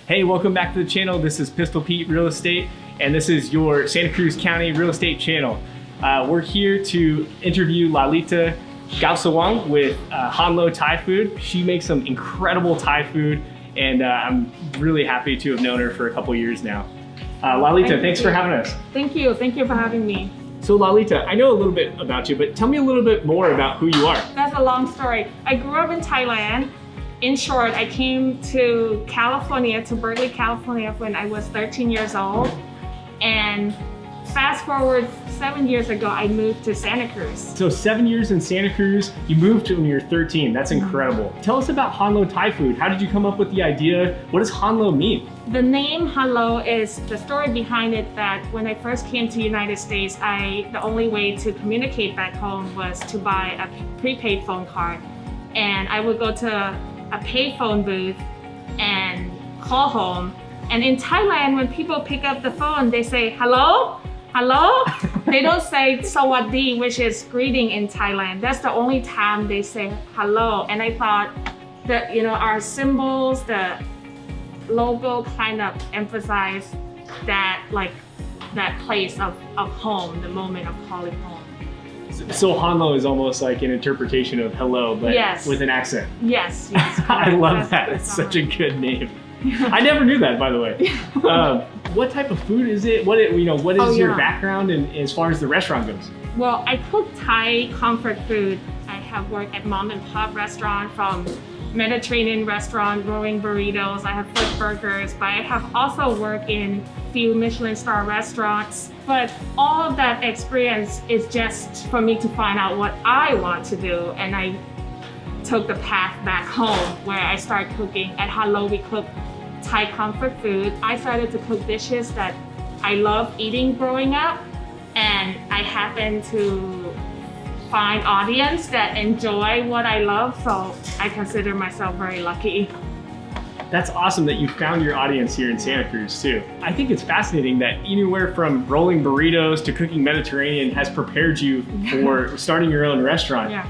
Hey, welcome back to the channel. This is Pistol Pete Real Estate, and this is your Santa Cruz County Real Estate channel. We're here to interview Lalita Kaewsawang with Hanloh Thai food. She makes some incredible Thai food, and I'm really happy to have known her for a couple years now. Lalita, thanks for having us. Thank you for having me. So Lalita, I know a little bit about you, but tell me a little bit more about who you are. That's a long story. I grew up in Thailand. In short, I came to California, to Berkeley, California when I was 13 years old. And fast forward 7 years ago, I moved to Santa Cruz. So 7 years in Santa Cruz, you moved when you were 13. That's incredible. Tell us about Hanloh Thai food. How did you come up with the idea? What does Hanloh mean? The name Hanloh is the story behind it, that when I first came to the United States, the only way to communicate back home was to buy a prepaid phone card. And I would go to a payphone booth and call home. And in Thailand, when people pick up the phone, they say, hello? Hello? They don't say sawadee, which is greeting in Thailand. That's the only time they say hello. And I thought that, our symbols, the logo kind of emphasize that, that place of home, the moment of calling home. So Hanloh is almost like an interpretation of hello, but with an accent. Yes. I love that. It's such a good name. I never knew that, by the way. What type of food is it? What is your background and as far as the restaurant goes? Well, I cook Thai comfort food. I have worked at mom and pop restaurant, from Mediterranean restaurant, rolling burritos. I have food burgers, but I have also worked in few Michelin star restaurants. But all of that experience is just for me to find out what I want to do. And I took the path back home where I started cooking. At Hanloh, we cook Thai comfort food. I started to cook dishes that I love eating growing up. And I happened to find audience that enjoy what I love. So I consider myself very lucky. That's awesome that you found your audience here in Santa Cruz too. I think it's fascinating that anywhere from rolling burritos to cooking Mediterranean has prepared you for starting your own restaurant. Yeah.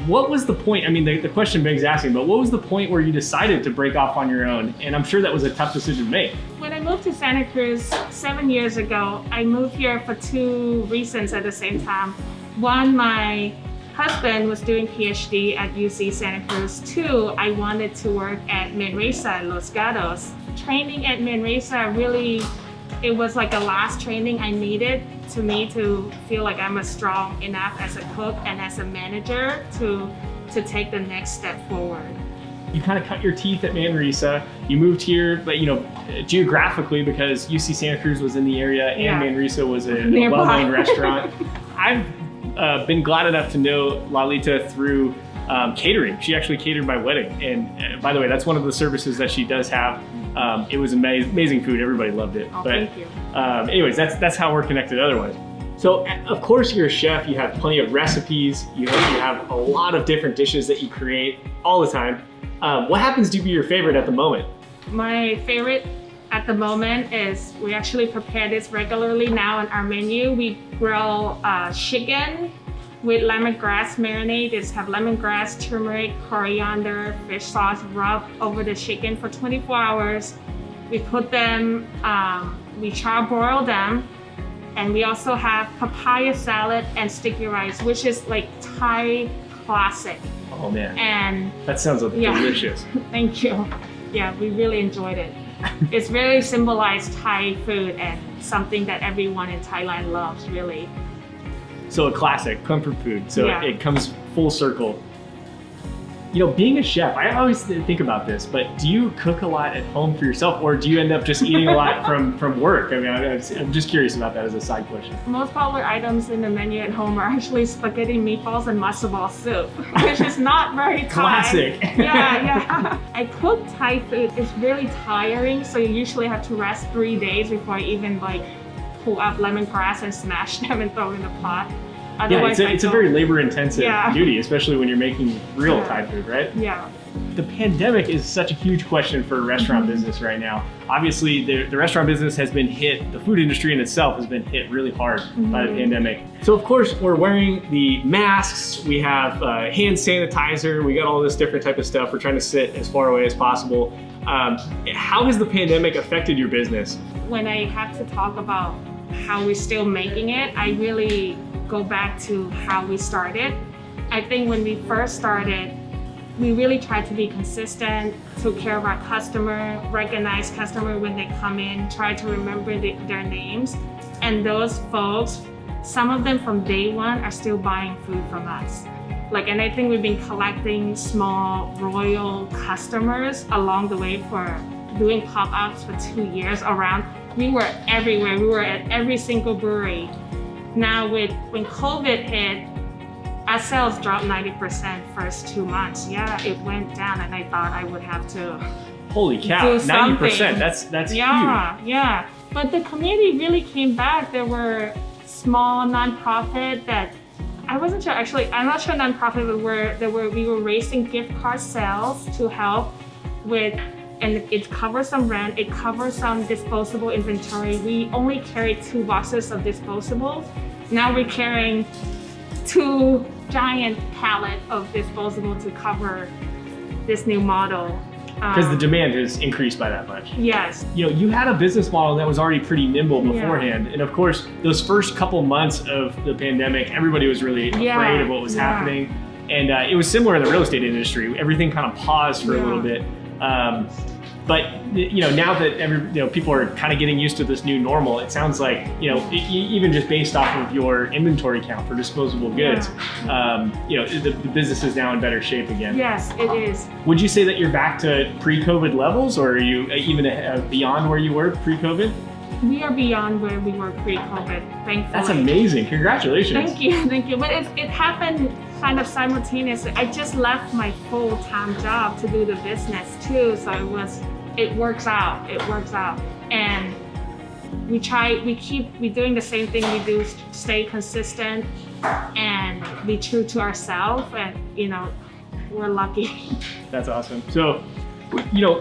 What was the point? I mean, the question begs asking, but what was the point where you decided to break off on your own? And I'm sure that was a tough decision to make. When I moved to Santa Cruz 7 years ago, I moved here for two reasons at the same time. One, my husband was doing PhD at UC Santa Cruz. Two, I wanted to work at Manresa, Los Gatos. Training at Manresa really, it was like the last training I needed to feel like I'm strong enough as a cook and as a manager to take the next step forward. You kind of cut your teeth at Manresa. You moved here, but geographically, because UC Santa Cruz was in the area and Manresa was a well-known restaurant. I've been glad enough to know Lalita through catering. She actually catered my wedding. And by the way, that's one of the services that she does have. It was amazing food. Everybody loved it. Oh, thank you. Anyways, that's how we're connected otherwise. So of course you're a chef. You have plenty of recipes. You have a lot of different dishes that you create all the time. What happens to be your favorite at the moment? My favorite at the moment is, we actually prepare this regularly now on our menu. We grill chicken with lemongrass marinade. It's have lemongrass, turmeric, coriander, fish sauce rubbed over the chicken for 24 hours. We put them, we charbroil them. And we also have papaya salad and sticky rice, which is like Thai classic. Oh man, and that sounds delicious. Thank you. Yeah, we really enjoyed it. It's very symbolized Thai food and something that everyone in Thailand loves, really. So a classic comfort food. So it comes full circle. Being a chef, I always think about this, but do you cook a lot at home for yourself, or do you end up just eating a lot from work? I mean, I'm just curious about that as a side question. Most popular items in the menu at home are actually spaghetti meatballs and matzo ball soup, which is not very Thai. Classic. Yeah. I cook Thai food. It's really tiring, so you usually have to rest 3 days before I even pull up lemongrass and smash them and throw in the pot. Otherwise, it's a very labor-intensive duty, especially when you're making real Thai food, right? Yeah. The pandemic is such a huge question for restaurant business right now. Obviously, the restaurant business has been hit, the food industry in itself has been hit really hard by the pandemic. So of course, we're wearing the masks, we have hand sanitizer, we got all this different type of stuff. We're trying to sit as far away as possible. How has the pandemic affected your business? When I have to talk about how we're still making it, I really go back to how we started. I think when we first started, we really tried to be consistent, took care of our customer, recognize customer when they come in, try to remember their names. And those folks, some of them from day one are still buying food from us. And I think we've been collecting small, loyal customers along the way for doing pop-ups for 2 years around. We were everywhere. We were at every single brewery. Now when COVID hit, our sales dropped 90% first 2 months. Yeah, it went down, and I thought I would have to Holy cow, 90%, that's huge. Yeah. But the community really came back. There were small nonprofit that, I wasn't sure, actually, I'm not sure nonprofit, but we were raising gift card sales to help with, and it covers some rent, it covers some disposable inventory. We only carried 2 boxes of disposables. Now we're carrying 2 giant pallet of disposable to cover this new model. Because the demand has increased by that much. Yes. You had a business model that was already pretty nimble beforehand. And of course, those first couple months of the pandemic, everybody was really afraid of what was happening. And it was similar in the real estate industry. Everything kind of paused for a little bit. But now that people are kind of getting used to this new normal, it sounds like even just based off of your inventory count for disposable goods, the business is now in better shape again. Yes, it is. Would you say that you're back to pre-COVID levels, or are you even beyond where you were pre-COVID? We are beyond where we were pre-COVID, thankfully. That's amazing. Congratulations. Thank you. But it happened kind of simultaneously. I just left my full-time job to do the business too, so it works out. And we're doing the same thing we do, stay consistent and be true to ourselves, and we're lucky. That's awesome. So,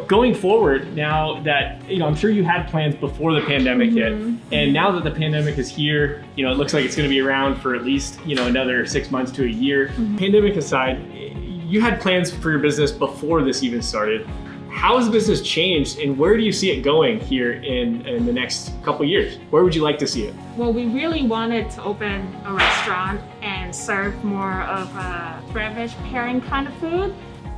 going forward, now that, I'm sure you had plans before the pandemic hit, and now that the pandemic is here, it looks like it's going to be around for at least, another 6 months to a year. Pandemic aside, you had plans for your business before this even started. How has the business changed, and where do you see it going here in the next couple years? Where would you like to see it? Well, we really wanted to open a restaurant and serve more of a beverage pairing kind of food.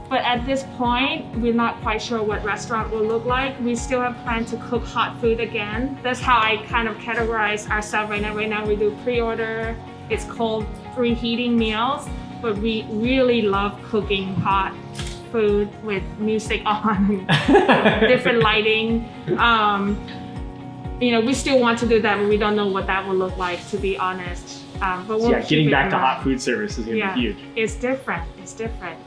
But at this point, we're not quite sure what restaurant will look like. We still have planned to cook hot food again. That's how I kind of categorize ourselves right now. Right now we do pre-order. It's called reheating meals, but we really love cooking hot food with music on, different lighting. We still want to do that, but we don't know what that will look like, to be honest. But we'll getting back to hot food service is going to be huge. It's different.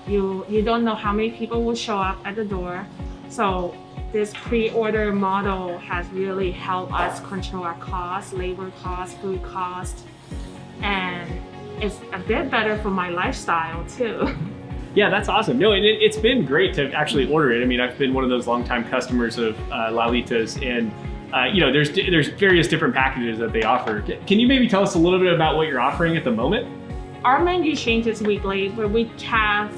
You don't know how many people will show up at the door. So this pre-order model has really helped us control our costs, labor costs, food costs, and it's a bit better for my lifestyle too. Yeah, that's awesome. No, and it's been great to actually order it. I mean, I've been one of those longtime customers of Lalita's, and there's various different packages that they offer. Can you maybe tell us a little bit about what you're offering at the moment? Our menu changes weekly, where we have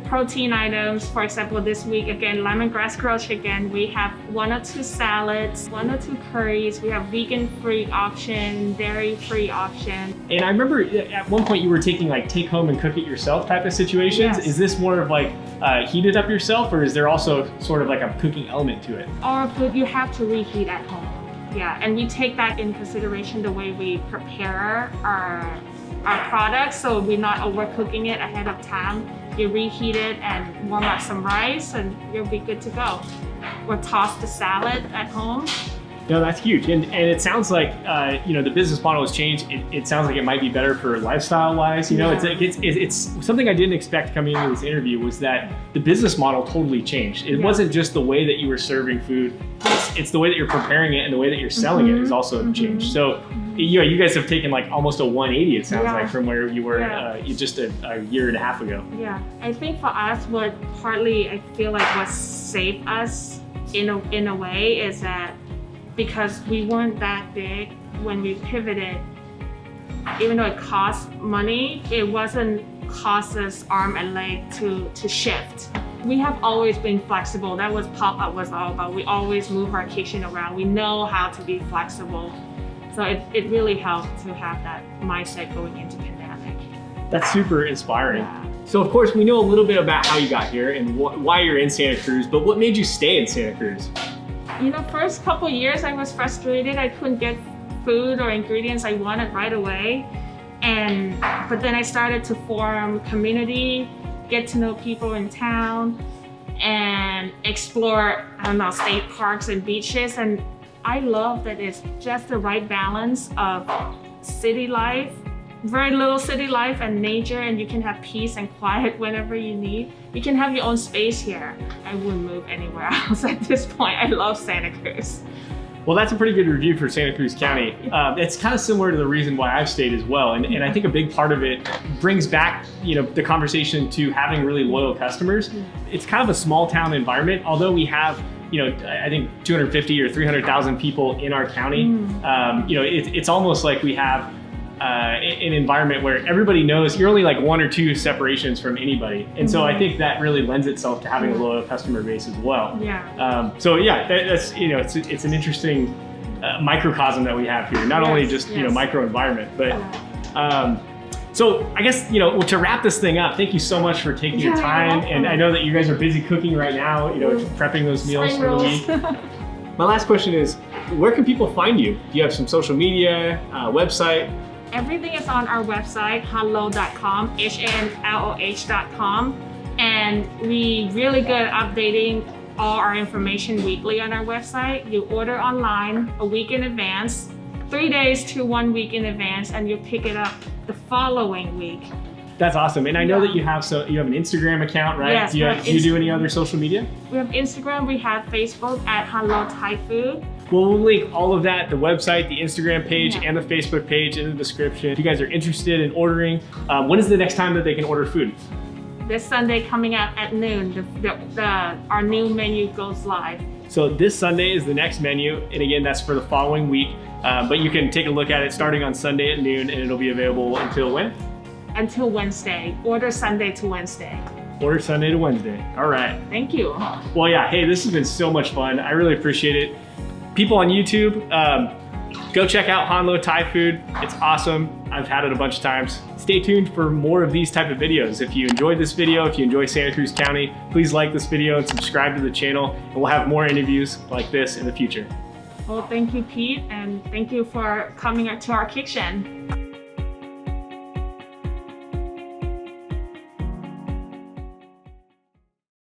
protein items. For example, this week, again, lemongrass grilled chicken. We have 1 or 2 salads, 1 or 2 curries. We have vegan-free option, dairy-free option. And I remember at one point you were taking take home and cook it yourself type of situations. Yes. Is this more of heat it up yourself, or is there also sort of a cooking element to it? Our food you have to reheat at home. Yeah, and we take that in consideration the way we prepare our products, so we're not overcooking it ahead of time. You reheat it and warm up some rice, and you'll be good to go. Or toss the salad at home. No, that's huge, and it sounds like the business model has changed. It sounds like it might be better for lifestyle-wise. It's something I didn't expect coming into this interview was that the business model totally changed. It wasn't just the way that you were serving food. it's the way that you're preparing it and the way that you're selling it is also changed. So you guys have taken like almost a 180, it sounds like, from where you were just a year and a half ago. Yeah, I think for us, what partly I feel like what saved us in a way is that because we weren't that big when we pivoted, even though it cost money, it wasn't cost us arm and leg to shift. We have always been flexible. That was pop-up was all about. We always move our kitchen around. We know how to be flexible. So it really helped to have that mindset going into pandemic. That's super inspiring. Yeah. So of course we know a little bit about how you got here and why you're in Santa Cruz, but what made you stay in Santa Cruz? You know, first couple years I was frustrated. I couldn't get food or ingredients I wanted right away. But then I started to form community, get to know people in town, and explore, state parks and beaches. And I love that it's just the right balance of city life, very little city life and nature, and you can have peace and quiet whenever you need. You can have your own space here. I wouldn't move anywhere else at this point. I love Santa Cruz. Well, that's a pretty good review for Santa Cruz County. It's kind of similar to the reason why I've stayed as well. And I think a big part of it brings back, the conversation to having really loyal customers. It's kind of a small town environment, although we have, I think 250 or 300,000 people in our county. It's almost like we have an environment where everybody knows you're only like 1 or 2 separations from anybody. And so I think that really lends itself to having a loyal customer base as well. Yeah. That's, it's an interesting microcosm that we have here, not only just, micro environment, but, so I guess, to wrap this thing up, thank you so much for taking your time. And I know that you guys are busy cooking right now, prepping those meals for the week. My last question is, where can people find you? Do you have some social media, website? Everything is on our website, hanloh.com, hanloh.com. And we really good at updating all our information weekly on our website. You order online a week in advance, 3 days to 1 week in advance, and you pick it up the following week. That's awesome. And I know that you have an Instagram account, right? Yes. Do you do any other social media? We have Instagram, we have Facebook at Hanloh Thai Food. Well, we'll link all of that, the website, the Instagram page, and the Facebook page in the description. If you guys are interested in ordering, when is the next time that they can order food? This Sunday coming out at noon, our new menu goes live. So this Sunday is the next menu, and again, that's for the following week. But you can take a look at it starting on Sunday at noon, and it'll be available until when? Until Wednesday. Order Sunday to Wednesday. Order Sunday to Wednesday. All right. Thank you. Well, yeah, hey, this has been so much fun. I really appreciate it. People on YouTube, go check out Hanloh Thai Food. It's awesome. I've had it a bunch of times. Stay tuned for more of these type of videos. If you enjoyed this video, if you enjoy Santa Cruz County, please like this video and subscribe to the channel, and we'll have more interviews like this in the future. Well, thank you, Pete, and thank you for coming to our kitchen.